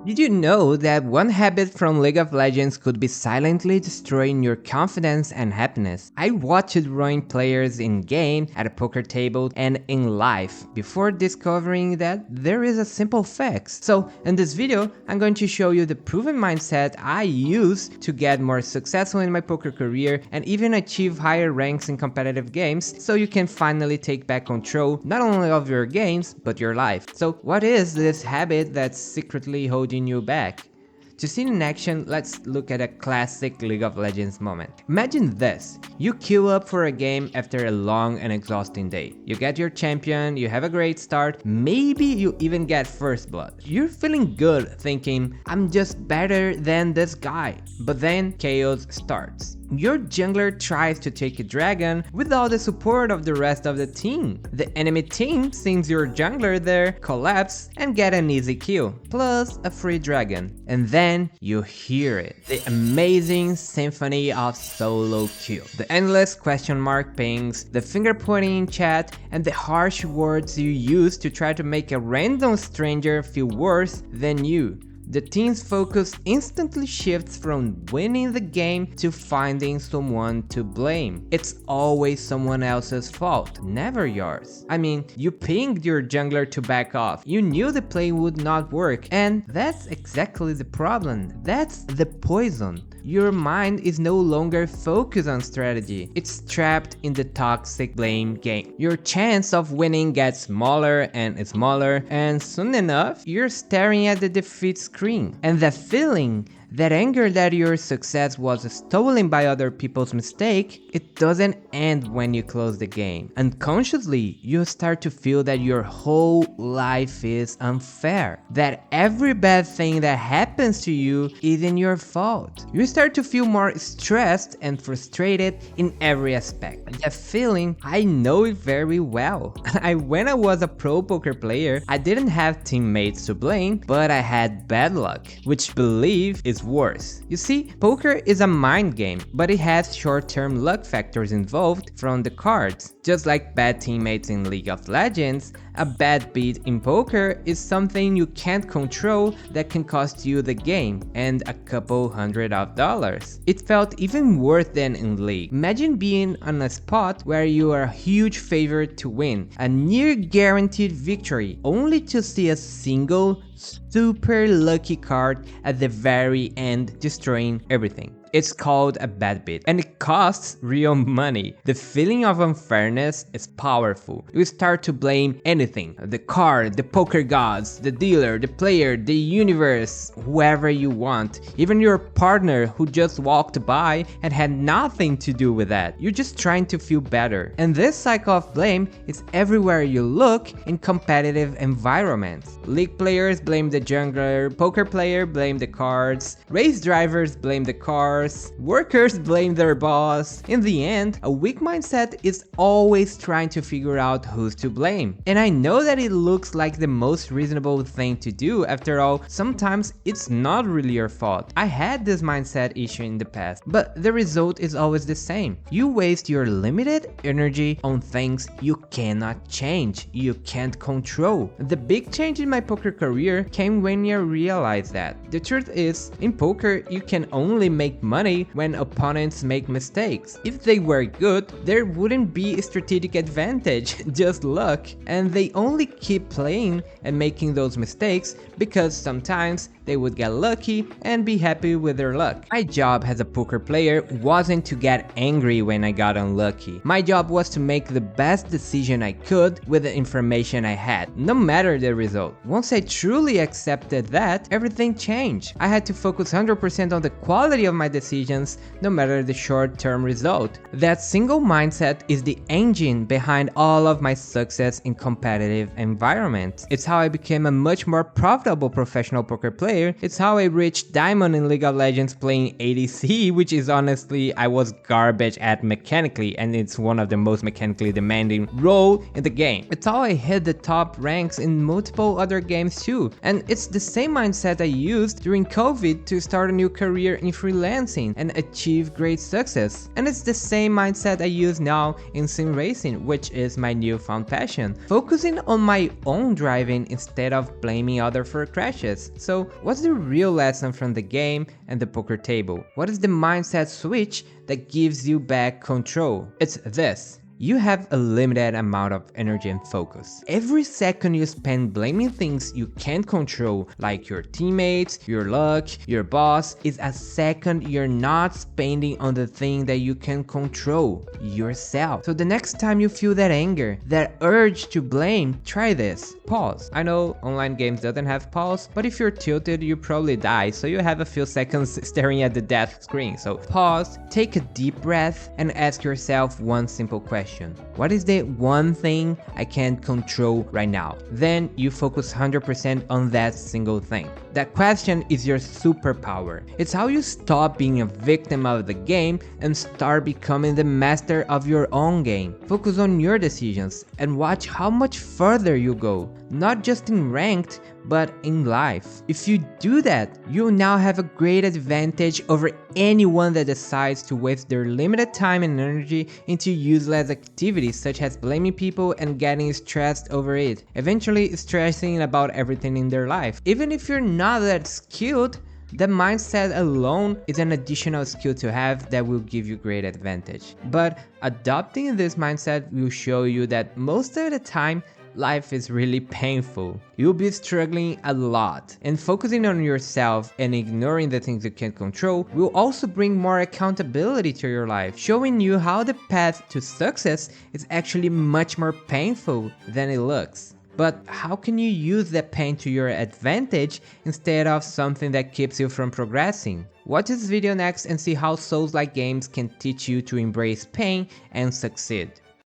Did you know that one habit from League of Legends could be silently destroying your confidence and happiness? I watched running players in game, at a poker table, and in life before discovering that there is a simple fix. So in this video, I'm going to show you the proven mindset I use to get more successful in my poker career and even achieve higher ranks in competitive games, so you can finally take back control not only of your games, but your life. So what is this habit that's secretly holding you back? To see it in action, let's look at a classic League of Legends moment. Imagine this: you queue up for a game after a long and exhausting day. You get your champion, you have a great start, maybe you even get first blood. You're feeling good, thinking, I'm just better than this guy. But then chaos starts. Your jungler tries to take a dragon without the support of the rest of the team. The enemy team sees your jungler there, collapse, and get an easy kill, plus a free dragon. And then you hear it. The amazing symphony of solo kill. The endless question mark pings, the finger pointing in chat, and the harsh words you use to try to make a random stranger feel worse than you. The team's focus instantly shifts from winning the game to finding someone to blame. It's always someone else's fault, never yours. I mean, you pinged your jungler to back off. You knew the play would not work, and that's exactly the problem. That's the poison. Your mind is no longer focused on strategy. It's trapped in the toxic blame game. Your chance of winning gets smaller and smaller, and soon enough, you're staring at the defeat screen. And that feeling, that anger that your success was stolen by other people's mistake, it doesn't end when you close the game. Unconsciously, you start to feel that your whole life is unfair, that every bad thing that happens to you isn't your fault. You start to feel more stressed and frustrated in every aspect. That feeling, I know it very well. When I was a pro poker player, I didn't have teammates to blame, but I had bad luck, which believe is worse. You see, poker is a mind game, but it has short-term luck factors involved from the cards. Just like bad teammates in League of Legends, a bad beat in poker is something you can't control that can cost you the game and a couple $100. It felt even worse than in League. Imagine being on a spot where you are a huge favorite to win, a near guaranteed victory, only to see a single super lucky card at the very end destroying everything. It's called a bad beat, and it costs real money. The feeling of unfairness is powerful. You start to blame anything: the card, the poker gods, the dealer, the player, the universe, whoever you want, even your partner who just walked by and had nothing to do with that. You're just trying to feel better. And this cycle of blame is everywhere you look in competitive environments. League players blame the jungler, poker player blame the cards, race drivers blame the cars, workers blame their boss. In the end, a weak mindset is always trying to figure out who's to blame. And I know that it looks like the most reasonable thing to do. After all, sometimes it's not really your fault. I had this mindset issue in the past, but the result is always the same. You waste your limited energy on things you cannot change, you can't control. The big change in my poker career came when I realized that. The truth is, in poker, you can only make money when opponents make mistakes. If they were good, there wouldn't be a strategic advantage, just luck. And they only keep playing and making those mistakes because sometimes they would get lucky and be happy with their luck. My job as a poker player wasn't to get angry when I got unlucky. My job was to make the best decision I could with the information I had, no matter the result. Once I truly accepted that, everything changed. I had to focus 100% on the quality of my decisions, no matter the short-term result. That single mindset is the engine behind all of my success in competitive environments. It's how I became a much more profitable professional poker player. It's how I reached Diamond in League of Legends playing ADC, which is honestly I was garbage at mechanically, and it's one of the most mechanically demanding role in the game. It's how I hit the top ranks in multiple other games too, and it's the same mindset I used during COVID to start a new career in freelancing and achieve great success. And it's the same mindset I use now in sim racing, which is my newfound passion, focusing on my own driving instead of blaming others for crashes. So What's the real lesson from the game and the poker table? What is the mindset switch that gives you back control? It's this. You have a limited amount of energy and focus. Every second you spend blaming things you can't control, like your teammates, your luck, your boss, is a second you're not spending on the thing that you can control, yourself. So the next time you feel that anger, that urge to blame, try this. Pause. I know online games doesn't have pause, but if you're tilted, you probably die, so you have a few seconds staring at the death screen. So pause, take a deep breath, and ask yourself one simple question. What is the one thing I can't control right now? Then you focus 100% on that single thing. That question is your superpower. It's how you stop being a victim of the game and start becoming the master of your own game. Focus on your decisions and watch how much further you go, not just in ranked, but in life. If you do that, you now have a great advantage over anyone that decides to waste their limited time and energy into useless activities such as blaming people and getting stressed over it, eventually stressing about everything in their life. Even if you're not that skilled, the mindset alone is an additional skill to have that will give you great advantage. But adopting this mindset will show you that most of the time, life is really painful. You'll be struggling a lot, and focusing on yourself and ignoring the things you can't control will also bring more accountability to your life, showing you how the path to success is actually much more painful than it looks. But how can you use that pain to your advantage instead of something that keeps you from progressing? Watch this video next and see how Souls-like games can teach you to embrace pain and succeed.